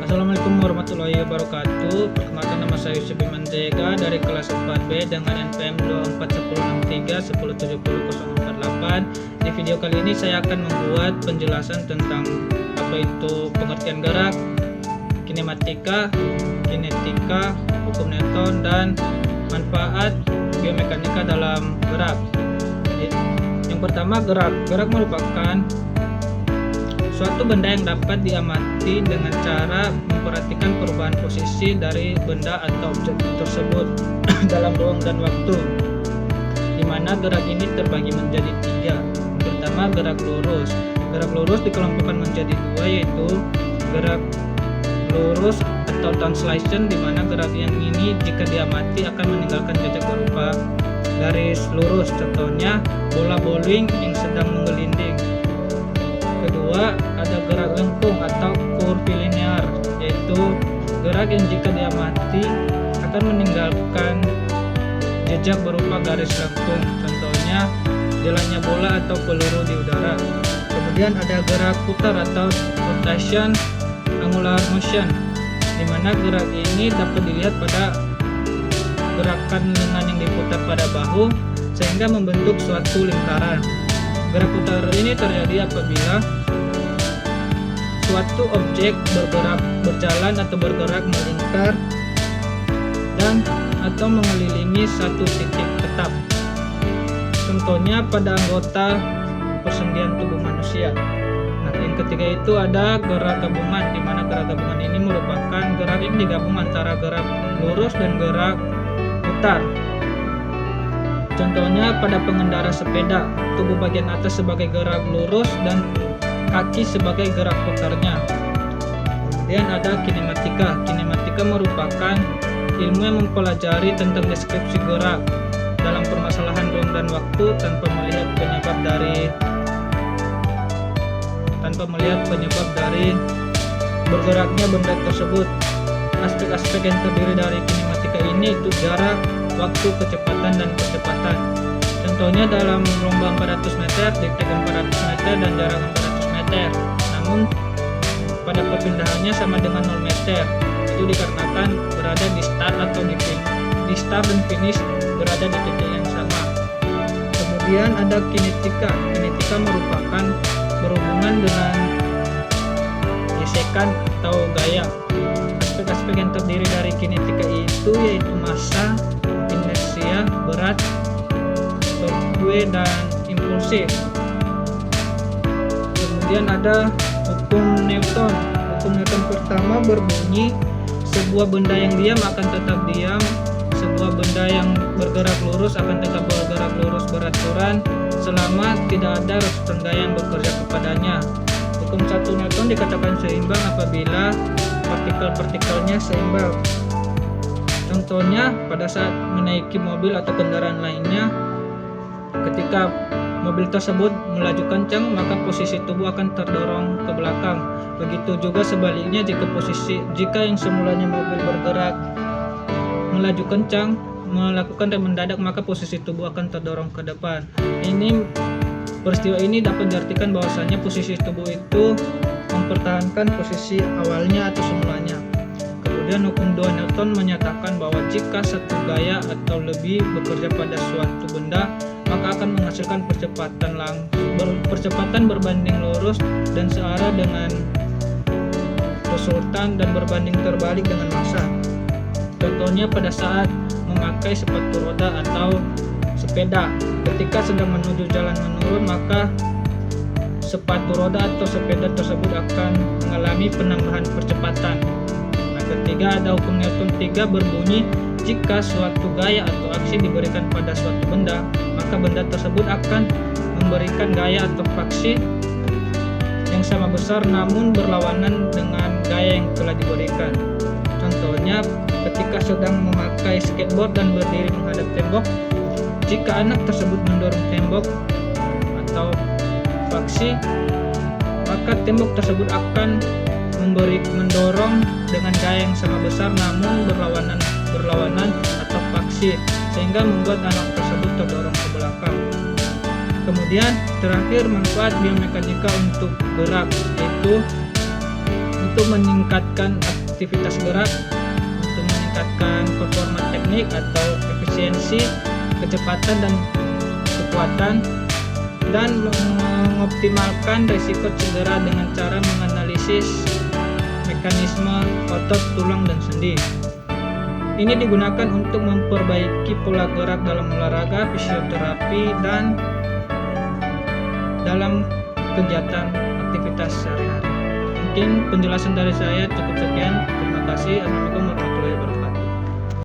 Assalamualaikum warahmatullahi wabarakatuh. Perkenalkan, nama saya Yusuf Imanzega dari kelas 4B dengan NPM 241063107048. Di video kali ini saya akan membuat penjelasan tentang apa itu pengertian gerak, kinematika, kinetika, hukum Newton, dan manfaat biomekanika dalam gerak. Yang pertama, gerak. Gerak merupakan suatu benda yang dapat diamati dengan cara memperhatikan perubahan posisi dari benda atau objek tersebut dalam ruang dan waktu, di mana gerak ini terbagi menjadi tiga. Yang pertama, gerak lurus. Gerak lurus dikelompokkan menjadi dua, yaitu gerak lurus atau translation, di mana gerak yang ini jika diamati akan meninggalkan jejak berupa garis lurus. Contohnya bola bowling yang sedang menggelinding. Kedua, ada gerak lengkung atau curvilinear, yaitu gerak yang jika diamati akan meninggalkan jejak berupa garis lengkung. Contohnya jalannya bola atau peluru di udara. Kemudian ada gerak putar atau rotation angular motion, di mana gerak ini dapat dilihat pada gerakan lengan yang diputar pada bahu sehingga membentuk suatu lingkaran. Gerak putar ini terjadi apabila suatu objek berjalan atau bergerak melingkar dan atau mengelilingi satu titik tetap. Contohnya pada anggota persendian tubuh manusia. Nah, yang ketiga itu ada gerak gabungan, di mana gerak gabungan ini merupakan gerak yang digabung antara gerak lurus dan gerak putar. Contohnya pada pengendara sepeda, tubuh bagian atas sebagai gerak lurus dan kaki sebagai gerak putarnya. Kemudian ada kinematika. Kinematika merupakan ilmu yang mempelajari tentang deskripsi gerak dalam permasalahan ruang dan waktu tanpa melihat penyebab dari bergeraknya benda tersebut. Aspek-aspek yang terdiri dari kinematika ini itu jarak, waktu, kecepatan, dan percepatan. Contohnya dalam lomba 400 meter, diktek 400 meter dan jarak 400 meter. Namun pada perpindahannya sama dengan 0 meter. Itu dikarenakan berada di start atau di start dan finish berada di titik yang sama. Kemudian ada kinetika. Kinetika merupakan berhubungan dengan gesekan atau gaya. Aspek-aspek yang terdiri dari kinetika itu yaitu massa, inersia, berat, torque, dan impulsif. Kemudian ada hukum Newton. Hukum Newton pertama berbunyi, sebuah benda yang diam akan tetap diam, sebuah benda yang bergerak lurus akan tetap bergerak lurus beraturan selama tidak ada resisten gaya yang bekerja kepadanya. Hukum 1 Newton dikatakan seimbang apabila partikel-partikelnya seimbang. Contohnya pada saat menaiki mobil atau kendaraan lainnya, ketika mobil tersebut melaju kencang, maka posisi tubuh akan terdorong ke belakang. Begitu juga sebaliknya, jika yang semulanya mobil bergerak melaju kencang, melakukan rem mendadak, maka posisi tubuh akan terdorong ke depan. Peristiwa ini dapat diartikan bahwasanya posisi tubuh itu mempertahankan posisi awalnya atau semulanya. Kemudian hukum 2 Newton menyatakan bahwa jika satu gaya atau lebih bekerja pada suatu benda, maka akan menghasilkan percepatan berbanding lurus dan searah dengan resultan dan berbanding terbalik dengan massa. Contohnya pada saat memakai sepatu roda atau sepeda, ketika sedang menuju jalan menurun, maka sepatu roda atau sepeda tersebut akan mengalami penambahan percepatan. Nah, ketiga ada hukum Newton 3 berbunyi, jika suatu gaya atau aksi diberikan pada suatu benda, maka benda tersebut akan memberikan gaya atau aksi yang sama besar namun berlawanan dengan gaya yang telah diberikan. Contohnya ketika sedang memakai skateboard dan berdiri menghadap tembok, jika anak tersebut mendorong tembok atau faksi, maka tembok tersebut akan mendorong dengan gaya yang sama besar namun berlawanan atau faksi, sehingga membuat anak tersebut terdorong ke belakang. Kemudian terakhir, manfaat biomekanika untuk gerak, yaitu untuk meningkatkan aktivitas gerak untuk meningkatkan performa teknik atau efisiensi, kecepatan dan kekuatan, dan mengoptimalkan risiko cedera dengan cara menganalisis mekanisme otot, tulang, dan sendi. Ini digunakan untuk memperbaiki pola gerak dalam olahraga, fisioterapi, dan dalam kegiatan aktivitas sehari-hari. Mungkin penjelasan dari saya cukup sekian. Terima kasih. Assalamualaikum warahmatullahi wabarakatuh.